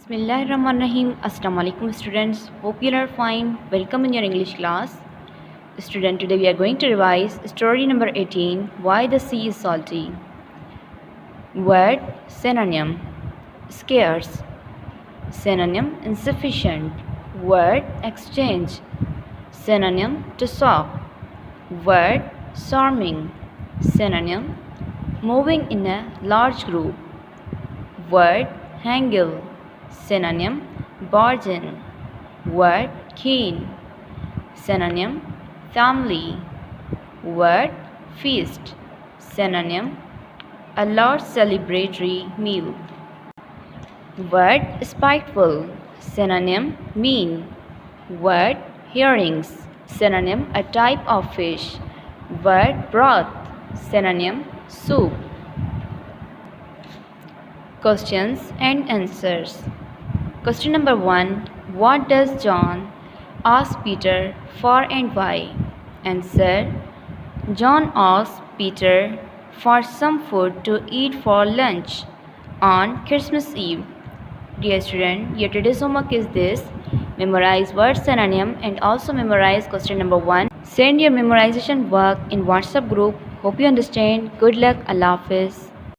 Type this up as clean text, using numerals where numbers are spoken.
Bismillahirrahmanirrahim. Assalamu alaikum students. Hope you are fine. Welcome in your English class. Student, today we are going to revise story number 18, Why the Sea is Salty. Word synonym scarce, synonym insufficient. Word exchange, synonym to sock. Word swarming, synonym moving in a large group. Word hangle, synonym bargain. Word keen, synonym family. Word feast, synonym a large celebratory meal. Word spiteful, synonym mean. Word herrings, synonym a type of fish. Word broth, synonym soup. Questions and answers. Question number 1. What does John ask Peter for and why? Answer. John asked Peter for some food to eat for lunch on Christmas Eve. Dear student, your today's homework is this. Memorize word synonym and also memorize question number 1. Send your memorization work in WhatsApp group. Hope you understand. Good luck. Allah Hafiz.